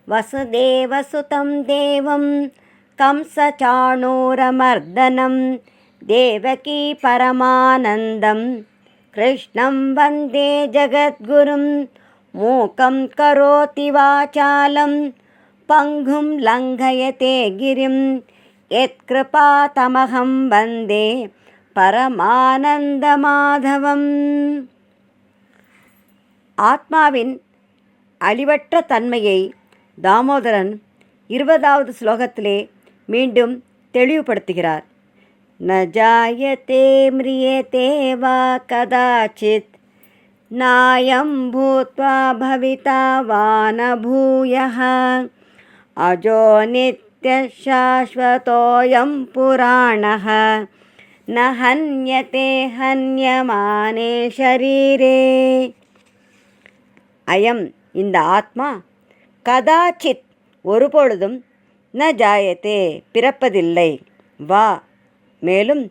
वसुदेवसुतं देवं कंसचाणूरमर्दनं देवकी परमानन्दं कृष्णं वन्दे जगद्गुरुं मूकं करोति वाचालं पङ्गुं लङ्घयते गिरिं यत्कृपातमहं वन्दे பரமானந்தமாதவம். ஆத்மாவின் அழிவற்ற தன்மையை தாமோதரன் 20வது ஸ்லோகத்திலே மீண்டும் தெளிவுபடுத்துகிறார். ந ஜாயதே மிரியதே வா கதாசித் நாயம் பூத்வா பவிதா வா ந பூயः அஜோ நித்ய சாஸ்வதோயம் புராணः ந ஹன்யதே ஹன்யமானே ஷரீரே. அயம் இந்த ஆத்மா கதாச்சித் ஒருபொழுதும் ந ஜாயத்தே பிறப்பதில்லை, வா மேலும்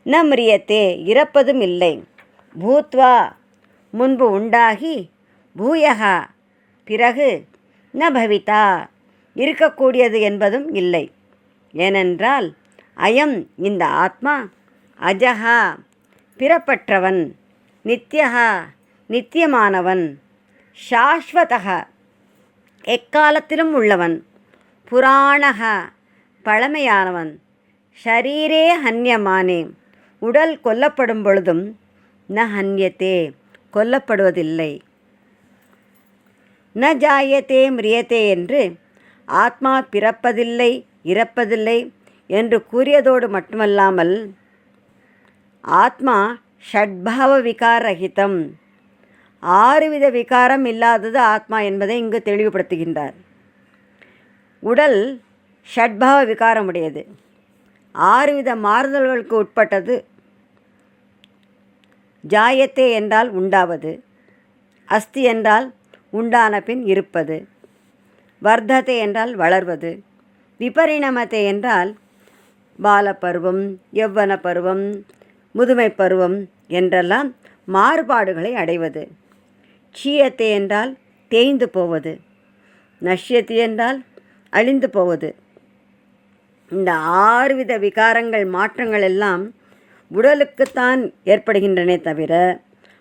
ந மிரியத்தே இறப்பதும் இல்லை, பூத்வா முன்பு உண்டாகி, பூயகா பிறகு, ந பவிதா இருக்கக்கூடியது என்பதும் இல்லை. ஏனென்றால் அயம் இந்த ஆத்மா அஜஹா பிறப்பற்றவன், நித்யஹா நித்தியமானவன், சாஸ்வதஹ எக்காலத்திலும் உள்ளவன், புராணஹ பழமையானவன், ஷரீரே ஹன்யமானே உடல் கொல்லப்படும் பொழுதும் ந ஹன்யத்தே கொல்லப்படுவதில்லை. ந ஜாயத்தே மிரியத்தே என்று ஆத்மா பிறப்பதில்லை இறப்பதில்லை என்று கூறியதோடு மட்டுமல்லாமல் ஆத்மா ஷட்பாவ விகாரஹிதம் 6 வித விகாரம் இல்லாதது ஆத்மா என்பதை இங்கு தெளிவுபடுத்துகின்றார். உடல் ஷட்பாவ விகாரமுடையது, 6 வித மாறுதல்களுக்கு உட்பட்டது. ஜாயத்தே என்றால் உண்டாவது, அஸ்தி என்றால் உண்டான பின் இருப்பது, வர்த்தத்தை என்றால் வளர்வது, விபரிணமத்தை என்றால் பாலப்பருவம், யௌவன பருவம், முதுமை பருவம் என்றெல்லாம் மாறுபாடுகளை அடைவது, க்ஷீயத்தை என்றால் தேய்ந்து போவது, நஷ்யத்தி என்றால் அழிந்து போவது. இந்த 6 வித விகாரங்கள் மாற்றங்கள் எல்லாம் உடலுக்குத்தான் ஏற்படுகின்றனே தவிர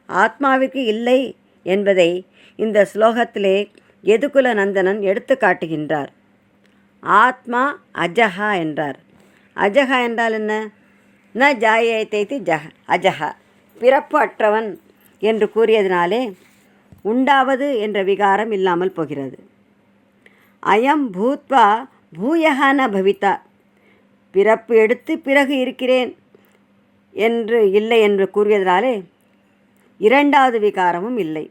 ஆத்மாவிற்கு இல்லை என்பதை இந்த ஸ்லோகத்திலே யதுகுல நந்தனன் எடுத்து காட்டுகின்றார். ஆத்மா அஜஹா என்றார். அஜஹா என்றால் என்ன? ந ஜாயத்தை அஜஹா பிறப்பு அற்றவன் என்று கூறியதினாலே உண்டாவது என்ற விகாரம் இல்லாமல் போகிறது. அயம் பூத்வா பூயகா ந பவிதா பிறப்பு எடுத்து பிறகு இருக்கிறேன் என்று இல்லை என்று கூறியதினாலே 2வது விகாரமும் இல்லை.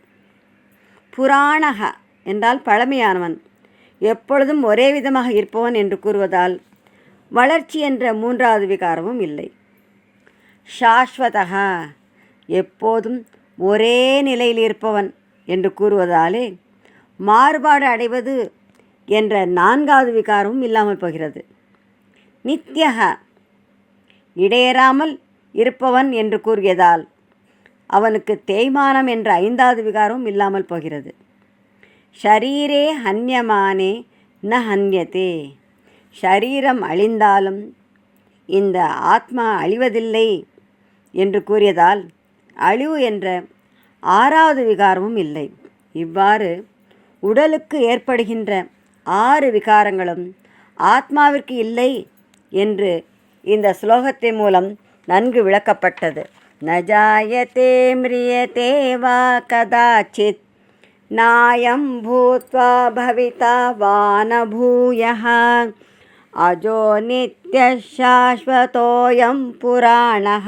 புராணக என்றால் பழமையானவன், எப்பொழுதும் ஒரே விதமாக இருப்பவன் என்று கூறுவதால் வளர்ச்சி என்ற 3வது விகாரமும் இல்லை. சாஸ்வதா எப்போதும் ஒரே நிலையில் இருப்பவன் என்று கூறுவதாலே மாறுபாடு அடைவது என்ற 4வது விகாரமும் இல்லாமல் போகிறது. நித்யக இடையறாமல் இருப்பவன் என்று கூறியதால் அவனுக்கு தேய்மானம் என்ற 5வது விகாரமும் இல்லாமல் போகிறது. ஷரீரே ஹன்யமானே ந ஹன்யத்தே ஷரீரம் அழிந்தாலும் இந்த ஆத்மா அழிவதில்லை என்று கூறியதால் அழிவு என்ற 6வது விகாரமும் இல்லை. இவ்வாறு உடலுக்கு ஏற்படுகின்ற 6 விகாரங்களும் ஆத்மாவிற்கு இல்லை என்று இந்த ஸ்லோகத்தின் மூலம் நன்கு விளக்கப்பட்டது. நஜாயதே மிரியதே வா கதாசித் நாயம் பூத்வா பவிதா வா ந பூயः அஜோ நித்ய சாஸ்வதோயம் புராணः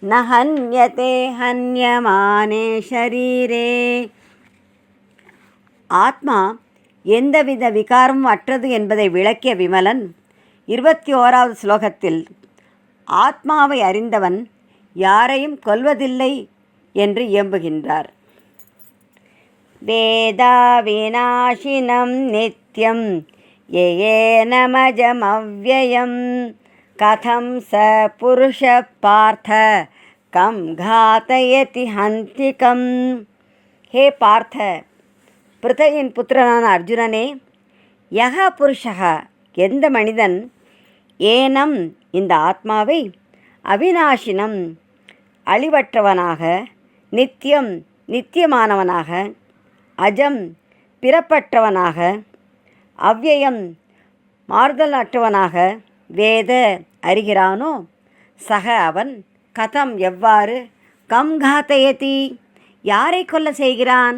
ந ஹன்யதே ஹன்யமானே ஷரீரே. ஆத்மா எந்தவித விகாரமும் அற்றது என்பதை விளக்கிய விமலன் 21வது ஸ்லோகத்தில் ஆத்மாவை அறிந்தவன் யாரையும் கொல்வதில்லை என்று இயம்புகின்றார். வேதா விநாசினம் நித்யம் ஏனமஜமவ்யயம் கதம் ச புருஷ பார்த்த கம் காத்தயதி ஹந்திகம். ஹே பார்த்த, பிருதையின் புத்திரனான அர்ஜுனனே, யக புருஷா எந்த மனிதன் ஏனம் இந்த ஆத்மாவை அவிநாசினம் அழிவற்றவனாக, நித்தியம் நித்தியமானவனாக, அஜம் பிறப்பற்றவனாக, அவ்யயம் மாறுதல் அற்றவனாக வேத அறிகிறானோ, சக அவன் கதம் எவ்வாறு, கம் காத்தயதி யாரை கொல்ல செய்கிறான்,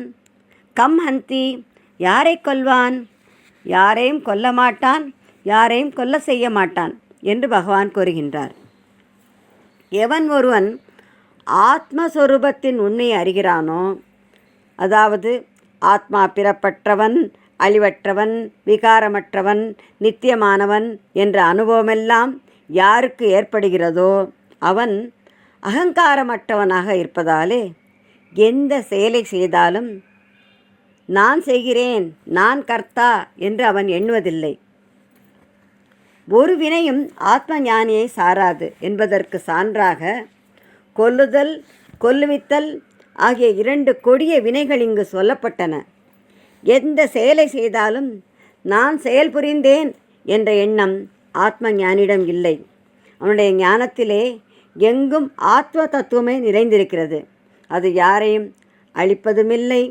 கம் ஹந்தி யாரை கொல்வான், யாரையும் கொல்ல மாட்டான், யாரையும் கொல்ல செய்ய மாட்டான் என்று பகவான் கூறுகின்றார். எவன் ஒருவன் ஆத்மஸ்வரூபத்தின் உண்மையை அறிகிறானோ, அதாவது ஆத்மா பிறப்பற்றவன், அழிவற்றவன், விகாரமற்றவன், நித்தியமானவன் என்ற அனுபவமெல்லாம் யாருக்கு ஏற்படுகிறதோ அவன் அகங்காரமற்றவனாக இருப்பதாலே எந்த செயலை செய்தாலும் நான் செய்கிறேன், நான் கர்த்தா என்று அவன் எண்ணுவதில்லை. ஒரு வினையும் ஆத்ம ஞானியை சாராது என்பதற்கு சான்றாக கொல்லுதல், கொல்லுவித்தல் ஆகிய 2 கொடிய வினைகள் இங்கு சொல்லப்பட்டன. எந்த செயலை செய்தாலும் நான் செயல் புரிந்தேன் என்ற எண்ணம் ஆத்ம ஞானியிடம் இல்லை. அவனுடைய ஞானத்திலே எங்கும் ஆத்ம தத்துவமே நிறைந்திருக்கிறது. அது யாரையும் அழிப்பதுமில்லை,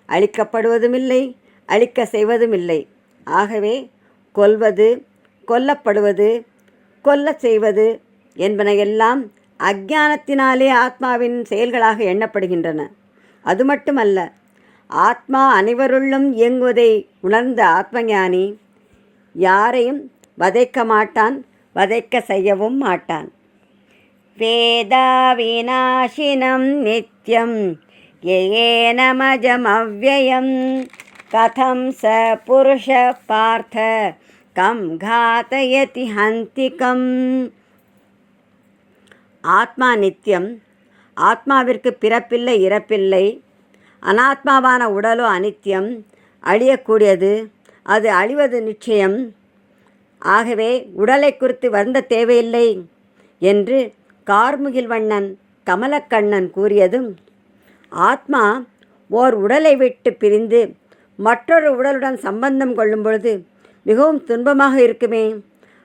அழிக்கப்படுவதுமில்லை, அழிக்க செய்வதுமில்லை. ஆகவே கொல்வது, கொல்லப்படுவது, கொல்ல செய்வது என்பனையெல்லாம் அஞ்ஞானத்தினாலே ஆத்மாவின் செயல்களாக எண்ணப்படுகின்றன. அது மட்டுமல்ல, ஆத்மா அனைவருள்ளும் இயங்குவதை உணர்ந்த ஆத்மஞானி யாரையும் வதைக்க மாட்டான், வதைக்க செய்யவும் மாட்டான். வேதா விநாசினம் நித்யம் ஏனமஜம் அவ்யயம் கதம் ச புருஷ பார்த்த கம் காதயதி ஹந்திகம். ஆத்மா நித்தியம். ஆத்மாவிற்கு பிறப்பில்லை, இறப்பில்லை. அனாத்மாவான உடலோ அனித்தியம், அழியக்கூடியது. அது அழிவது நிச்சயம். ஆகவே உடலை குறித்து வருந்த தேவையில்லை என்று கார்முகில்வண்ணன் கமலக்கண்ணன் கூறியதும், ஆத்மா ஓர் உடலை விட்டு பிரிந்து மற்றொரு உடலுடன் சம்பந்தம் கொள்ளும் பொழுது மிகவும் துன்பமாக இருக்குமே,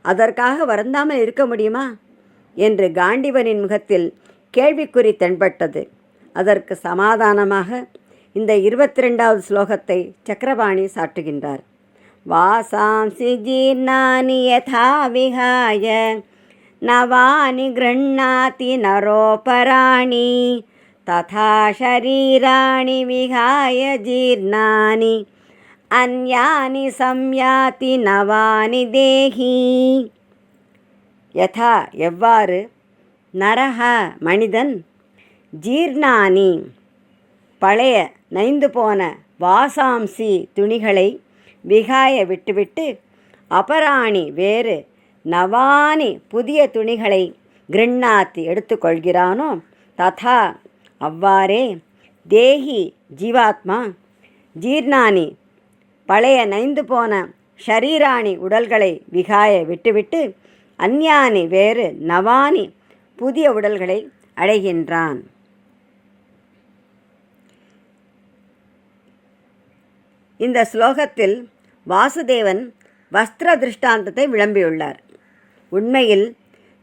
அதற்காக வருந்தாமல் இருக்க முடியுமா என்று காண்டீவனின் முகத்தில் கேள்விக்குறி தென்பட்டது. அதற்கு சமாதானமாக இந்த 22வது ஸ்லோகத்தை சக்கரபாணி சாற்றுகின்றார். வாசாம்சி ஜீர்ணானி யதா விஹாய நவானி கிருண்ணாதி நரோபராணி ததா ஷரீராணி விஹாய ஜீர்ணானி அன்யானி சம்யாதி நவானி தேஹி. யதா எவ்வாறு, நரஹ மனிதன், ஜீர்ணானி பழைய நைந்து போன, வாசாம்சி துணிகளை, விகாய விட்டுவிட்டு, அபராணி வேறு, நவானி புதிய துணிகளை, கிருண்ணாத்தி எடுத்துக்கொள்கிறானோ, ததா அவ்வாறே, தேஹி ஜீவாத்மா, ஜீர்ணானி பழைய நைந்து போன ஷரீராணி உடல்களை விகாய விட்டுவிட்டு, அந்யானி வேறு, நவானி புதிய உடல்களை அடைகின்றான். இந்த ஸ்லோகத்தில் வாசுதேவன் வஸ்திர திருஷ்டாந்தத்தை விளம்பியுள்ளார். உண்மையில்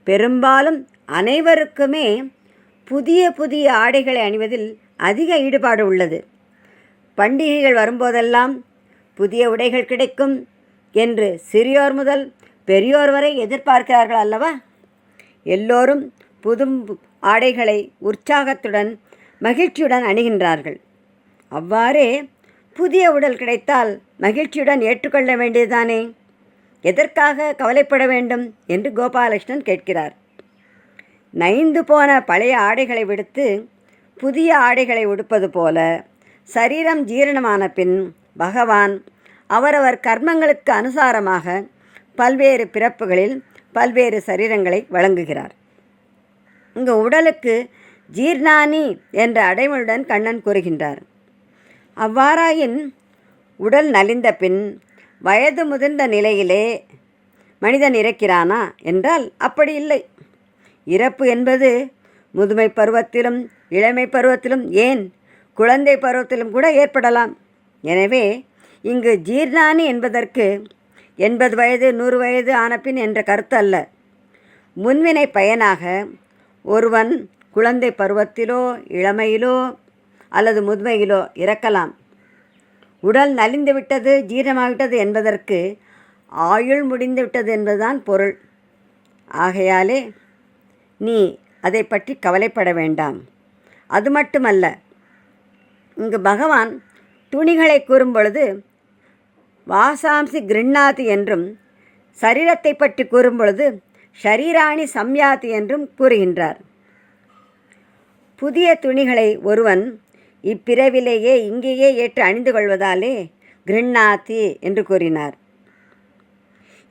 பெரும்பாலும் அனைவருக்குமே புதிய புதிய ஆடைகளை அணிவதில் அதிக ஈடுபாடு உள்ளது. பண்டிகைகள் வரும்போதெல்லாம் புதிய உடைகள் கிடைக்கும் என்று சிறியோர் முதல் பெரியோர் வரை எதிர்பார்க்கிறார்கள் அல்லவா? எல்லோரும் புது ஆடைகளை உற்சாகத்துடன் மகிழ்ச்சியுடன் அணிகின்றார்கள். அவ்வாறே புதிய உடல் கிடைத்தால் மகிழ்ச்சியுடன் ஏற்றுக்கொள்ள வேண்டியதுதானே? எதற்காக கவலைப்பட வேண்டும் என்று கோபாலகிருஷ்ணன் கேட்கிறார். நைந்து போன பழைய ஆடைகளை விடுத்து புதிய ஆடைகளை உடுப்பது போல சரீரம் ஜீரணமான பின் பகவான் அவரவர் கர்மங்களுக்கு அனுசாரமாக பல்வேறு பிறப்புகளில் பல்வேறு சரீரங்களை வழங்குகிறார். இங்கு உடலுக்கு ஜீர்ணானி என்ற அடைமொழியுடன் கண்ணன் கூறுகின்றார். அவ்வாறாயின் உடல் நலிந்த பின் வயது முதிர்ந்த நிலையிலே மனிதன் இறக்கிறானா என்றால் அப்படி இல்லை. இறப்பு என்பது முதுமை பருவத்திலும் இளமை பருவத்திலும், ஏன் குழந்தை பருவத்திலும் கூட ஏற்படலாம். எனவே இங்கு ஜீர்ணானி என்பதற்கு 80 வயது 100 வயது ஆனபின் என்ற கருத்து அல்ல. முன்வினை பயனாக ஒருவன் குழந்தை பருவத்திலோ இளமையிலோ அல்லது முதுமையிலோ இறக்கலாம். உடல் நலிந்துவிட்டது, ஜீரணமாகிவிட்டது என்பதற்கு ஆயுள் முடிந்துவிட்டது என்பதுதான் பொருள். ஆகையாலே நீ அதை பற்றி கவலைப்பட வேண்டாம். அது மட்டுமல்ல, இங்கு பகவான் துணிகளை கூறும் பொழுது வாசாம்சி கிருண்ணாதி என்றும், சரீரத்தை பற்றி கூறும் பொழுது ஷரீராணி சம்யாதி என்றும் கூறுகின்றார். புதிய துணிகளை ஒருவன் இப்பிறவிலேயே இங்கேயே ஏற்று அணிந்து கொள்வதாலே கிருண்ணாதி என்று கூறினார்.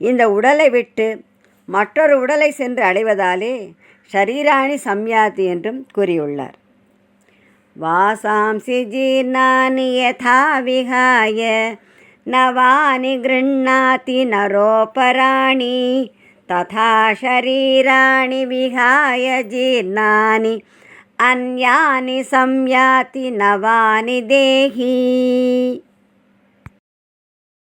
இந்த உடலை விட்டு மற்றொரு உடலை சென்று அடைவதாலே ஷரீராணி சம்யாதி என்றும் கூறியுள்ளார். வாசாம்சி ஜீர்ணானி யதா விஹாய நவானி கிருண்ணாதி நரோபராணி ததா ஷரீராணி விஹாய ஜீர்ணானி அன்யானி சம்யாதி நவானி தேஹி.